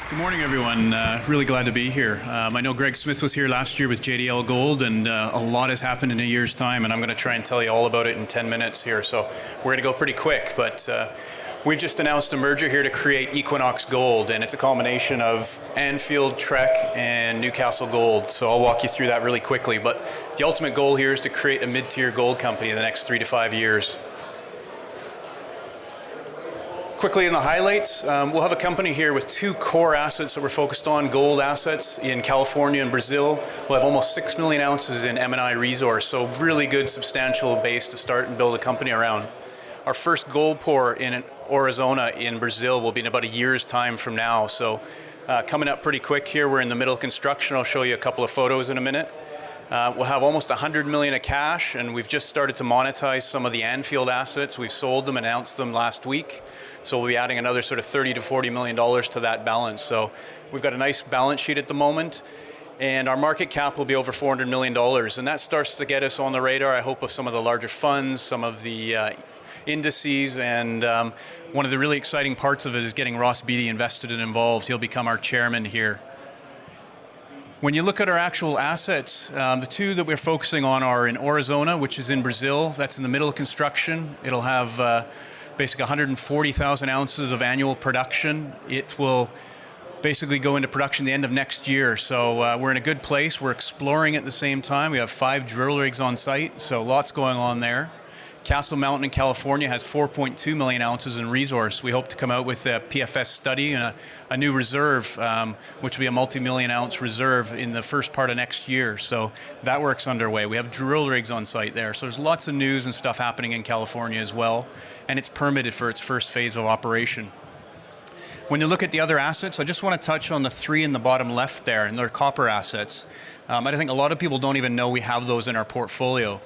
Good morning, everyone. Really glad to be here. I know Greg Smith was here last year with JDL Gold, and a lot has happened in a year's time, and I'm going to try and tell you all about it in 10 minutes here. So we're going to go pretty quick, but we've just announced a merger here to create Equinox Gold, and it's a combination of Anfield, Trek, and Newcastle Gold. So I'll walk you through that really quickly. But the ultimate goal here is to create a mid-tier gold company in the next 3 to 5 years. Quickly in the highlights, we'll have a company here with 2 core assets that we're focused on, gold assets in California and Brazil. We'll have almost 6 million ounces in M&I resource, so really good substantial base to start and build a company around. Our first gold pour in AURIZONA in Brazil will be in about a year's time from now, so coming up pretty quick here. We're in the middle of construction. I'll show you a couple of photos in a minute. We'll have almost 100 million of cash, and we've just started to monetize some of the Anfield assets. We've sold them, announced them last week. So we'll be adding another sort of $30 to $40 million to that balance. So we've got a nice balance sheet at the moment, and our market cap will be over $400 million. And that starts to get us on the radar, I hope, of some of the larger funds, some of the indices, and one of the really exciting parts of it is getting Ross Beatty invested and involved. He'll become our chairman here. When you look at our actual assets, the 2 that we're focusing on are in AURIZONA, which is in Brazil. That's in the middle of construction. It'll have basically 140,000 ounces of annual production. It will basically go into production the end of next year. So we're in a good place. We're exploring at the same time. We have 5 drill rigs on site, so lots going on there. Castle Mountain in California has 4.2 million ounces in resource. We hope to come out with a PFS study and a new reserve, which will be a multi-million ounce reserve in the first part of next year. So that work's underway. We have drill rigs on site there. So there's lots of news and stuff happening in California as well. And it's permitted for its first phase of operation. When you look at the other assets, I just want to touch on the 3 in the bottom left there, and they're copper assets. I think a lot of people don't even know we have those in our portfolio.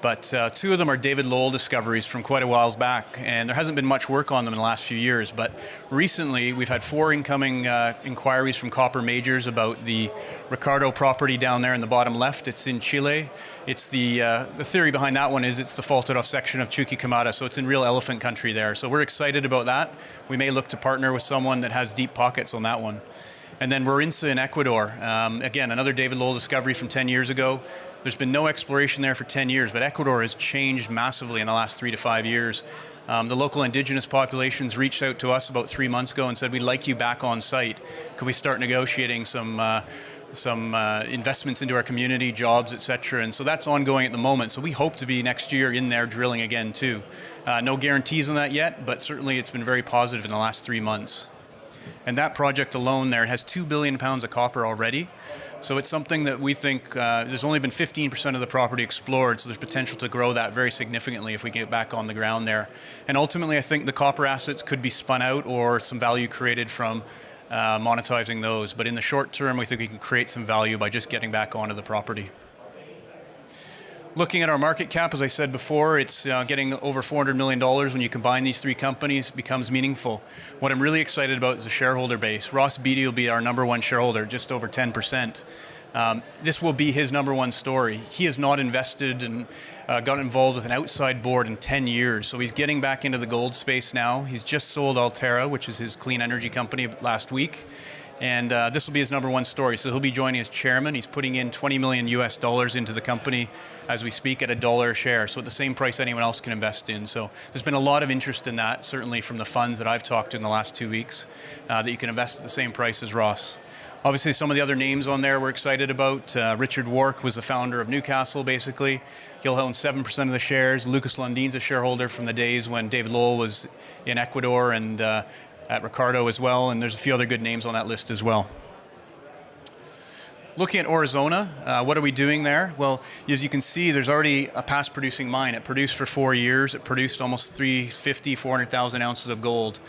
But 2 of them are David Lowell discoveries from quite a while back, and there hasn't been much work on them in the last few years. But recently, we've had 4 incoming inquiries from copper majors about the Ricardo property down there in the bottom left. It's in Chile. It's the theory behind that one is it's the faulted off section of Chuquicamata, so it's in real elephant country there. So we're excited about that. We may look to partner with someone that has deep pockets on that one. And then Warintza in Ecuador. Again, another David Lowell discovery from 10 years ago. There's been no exploration there for 10 years, but Ecuador has changed massively in the last 3 to 5 years. The local indigenous populations reached out to us about 3 months ago and said, we'd like you back on site. Could we start negotiating some investments into our community, jobs, etc.? And so that's ongoing at the moment. So we hope to be next year in there drilling again too. No guarantees on that yet, but certainly it's been very positive in the last 3 months. And that project alone there has 2 billion pounds of copper already. So it's something that we think there's only been 15% of the property explored, so there's potential to grow that very significantly if we get back on the ground there. And ultimately, I think the copper assets could be spun out or some value created from monetizing those. But in the short term, we think we can create some value by just getting back onto the property. Looking at our market cap, as I said before, it's getting over $400 million when you combine these 3 companies. It becomes meaningful. What I'm really excited about is the shareholder base. Ross Beatty will be our #1 shareholder, just over 10%. This will be his #1 story. He has not invested and got involved with an outside board in 10 years, so he's getting back into the gold space now. He's just sold Altera, which is his clean energy company, last week. And this will be his #1 story. So he'll be joining as chairman. He's putting in $20 million into the company as we speak at $1 a share. So at the same price anyone else can invest in. So there's been a lot of interest in that, certainly from the funds that I've talked to in the last 2 weeks, that you can invest at the same price as Ross. Obviously, some of the other names on there we're excited about. Richard Wark was the founder of Newcastle, basically. He'll own 7% of the shares. Lucas Lundin's a shareholder from the days when David Lowell was in Ecuador and at Ricardo as well, and there's a few other good names on that list as well. Looking at AURIZONA, what are we doing there? Well, as you can see, there's already a past producing mine. It produced for 4 years. It produced almost 400,000 ounces of gold.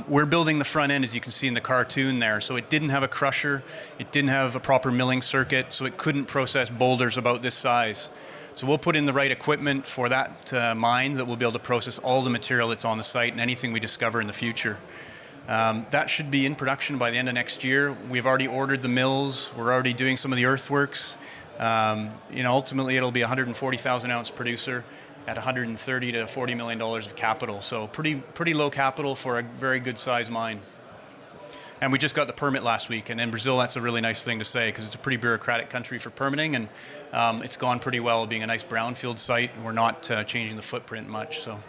We're building the front end, as you can see in the cartoon there. So it didn't have a crusher. It didn't have a proper milling circuit, so it couldn't process boulders about this size. So we'll put in the right equipment for that mine that will be able to process all the material that's on the site and anything we discover in the future. That should be in production by the end of next year. We've already ordered the mills. We're already doing some of the earthworks. Ultimately, it'll be a 140,000 ounce producer at $130 to $40 million of capital. So pretty low capital for a very good size mine. And we just got the permit last week. And in Brazil, that's a really nice thing to say because it's a pretty bureaucratic country for permitting, and it's gone pretty well, being a nice brownfield site. We're not changing the footprint much. So,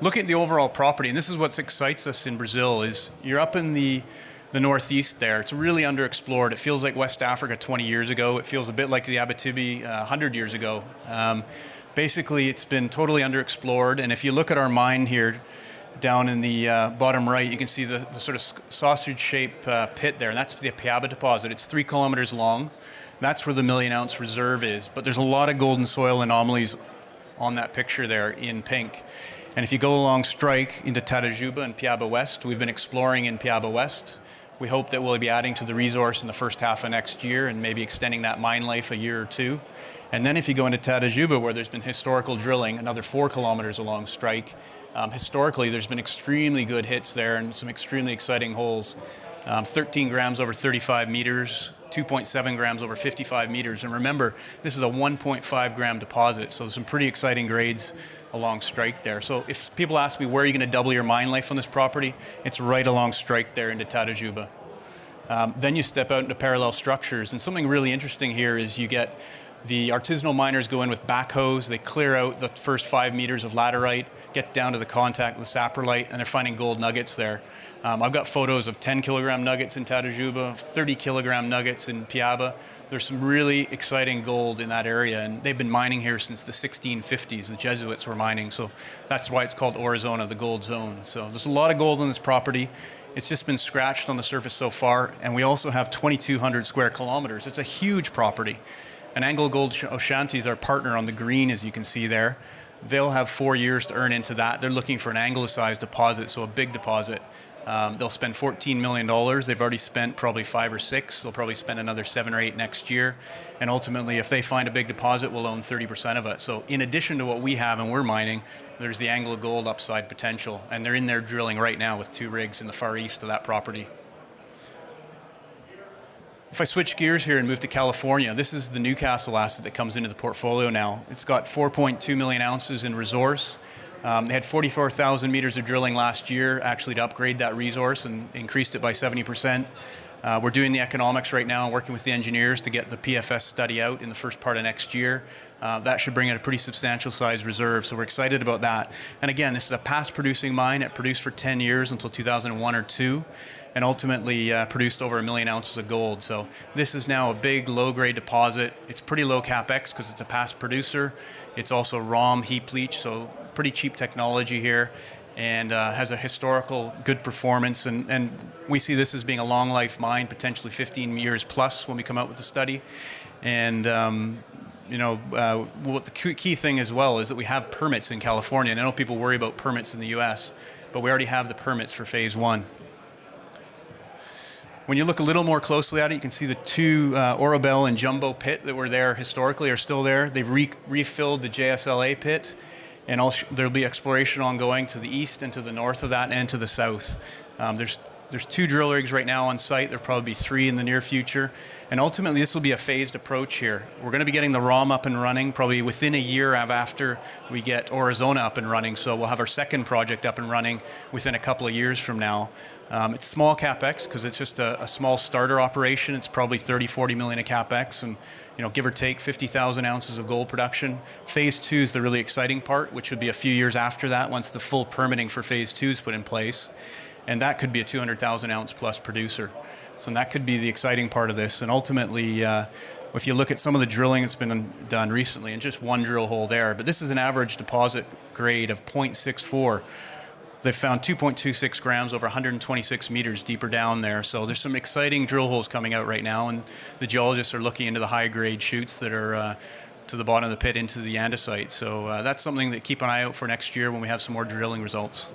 look at the overall property, and this is what excites us in Brazil. Is you're up in the northeast there. It's really underexplored. It feels like West Africa 20 years ago. It feels a bit like the Abitibi 100 years ago. Basically, it's been totally underexplored. And if you look at our mine here, down in the bottom right, you can see the sort of sausage-shaped pit there, and that's the Piaba deposit. It's 3 kilometers long. That's where the million-ounce reserve is. But there's a lot of golden soil anomalies on that picture there in pink. And if you go along strike into Tatajuba and Piaba West, we've been exploring in Piaba West. We hope that we'll be adding to the resource in the first half of next year and maybe extending that mine life a year or two. And then if you go into Tatajuba, where there's been historical drilling, another 4 kilometers along strike, historically there's been extremely good hits there and some extremely exciting holes. 13 grams over 35 meters, 2.7 grams over 55 meters. And remember, this is a 1.5 gram deposit, so there's some pretty exciting grades along strike there. So if people ask me where are you going to double your mine life on this property, it's right along strike there into Tatajuba. Then you step out into parallel structures, and something really interesting here is you get the artisanal miners go in with backhoes, they clear out the first 5 meters of laterite, get down to the contact with saprolite, and they're finding gold nuggets there. I've got photos of 10 kilogram nuggets in Tatajuba, 30 kilogram nuggets in Piaba. There's some really exciting gold in that area, and they've been mining here since the 1650s. The Jesuits were mining, so that's why it's called AURIZONA, the gold zone. So there's a lot of gold on this property. It's just been scratched on the surface so far, and we also have 2,200 square kilometers. It's a huge property. And Anglo Gold Ashanti is our partner on the green, as you can see there. They'll have 4 years to earn into that. They're looking for an Anglo-sized deposit, so a big deposit. They'll spend $14 million. They've already spent probably 5 or 6. They'll probably spend another 7 or 8 next year. And ultimately, if they find a big deposit, we'll own 30% of it. So in addition to what we have and we're mining, there's the Anglo Gold upside potential. And they're in there drilling right now with 2 rigs in the far east of that property. If I switch gears here and move to California, this is the Newcastle asset that comes into the portfolio now. It's got 4.2 million ounces in resource. They had 44,000 meters of drilling last year, actually, to upgrade that resource and increased it by 70%. We're doing the economics right now and working with the engineers to get the PFS study out in the first part of next year. That should bring in a pretty substantial size reserve, so we're excited about that. And again, this is a past producing mine. It produced for 10 years until 2001 or 2. And ultimately produced over 1 million ounces of gold. So this is now a big low-grade deposit. It's pretty low capex because it's a past producer. It's also ROM heap leach, so pretty cheap technology here, and has a historical good performance. And we see this as being a long life mine, potentially 15 years plus when we come out with the study. And what the key thing as well is that we have permits in California. And I know people worry about permits in the U.S., but we already have the permits for phase 1. When you look a little more closely at it, you can see the 2 Orobel and Jumbo pit that were there historically are still there. They've refilled the JSLA pit, and there'll be exploration ongoing to the east and to the north of that and to the south. There's 2 drill rigs right now on site. There'll probably be 3 in the near future. And ultimately, this will be a phased approach here. We're going to be getting the ROM up and running probably within a year after we get AURIZONA up and running. So we'll have our second project up and running within a couple of years from now. It's small capex because it's just a small starter operation. It's probably 30-40 million of capex, and give or take 50,000 ounces of gold production. Phase 2 is the really exciting part, which would be a few years after that once the full permitting for phase 2 is put in place, and that could be a 200,000 ounce plus producer. So that could be the exciting part of this. And ultimately, if you look at some of the drilling that's been done recently, and just one drill hole there, but this is an average deposit grade of 0.64. They've found 2.26 grams over 126 meters deeper down there. So there's some exciting drill holes coming out right now, and the geologists are looking into the high-grade chutes that are to the bottom of the pit into the andesite. So that's something that keep an eye out for next year when we have some more drilling results.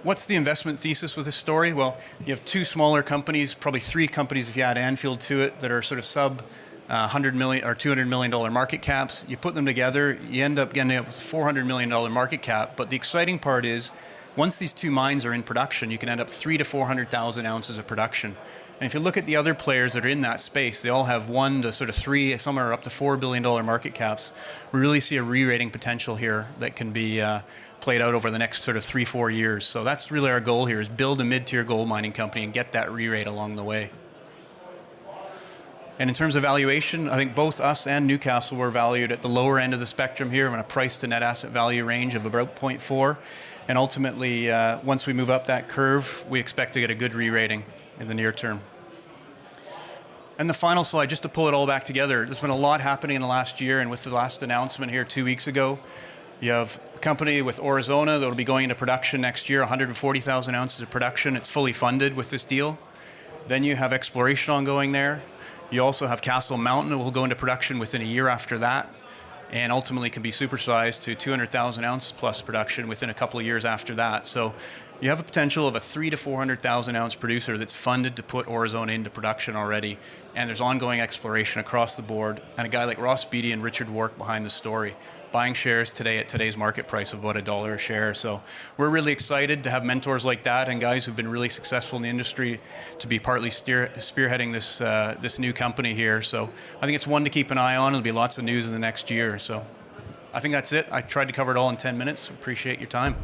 What's the investment thesis with this story? Well, you have 2 smaller companies, probably 3 companies if you add Anfield to it, that are sort of sub $100 million or $200 million market caps. You put them together, you end up getting up with $400 million market cap. But the exciting part is, once these 2 mines are in production, you can end up 300,000 to 400,000 ounces of production. And if you look at the other players that are in that space, they all have 1 to sort of 3, some are up to $4 billion market caps. We really see a re-rating potential here that can be played out over the next sort of 3-4 years. So that's really our goal here, is build a mid-tier gold mining company and get that re-rate along the way. And in terms of valuation, I think both us and Newcastle were valued at the lower end of the spectrum here in a price to net asset value range of about 0.4. And ultimately, once we move up that curve, we expect to get a good re-rating in the near term. And the final slide, just to pull it all back together, there's been a lot happening in the last year, and with the last announcement here 2 weeks ago, you have a company with AURIZONA that will be going into production next year, 140,000 ounces of production. It's fully funded with this deal. Then you have exploration ongoing there. You also have Castle Mountain that will go into production within a year after that, and ultimately can be supersized to 200,000 ounce plus production within a couple of years after that. So you have a potential of a 300,000 to 400,000 ounce producer that's funded to put AURIZONA into production already, and there's ongoing exploration across the board, and a guy like Ross Beatty and Richard Wark behind the story, buying shares today at today's market price of about $1 a share. So we're really excited to have mentors like that and guys who've been really successful in the industry to be partly spearheading this new company here. So I think it's one to keep an eye on. There'll be lots of news in the next year. So I think that's it. I tried to cover it all in 10 minutes. Appreciate your time.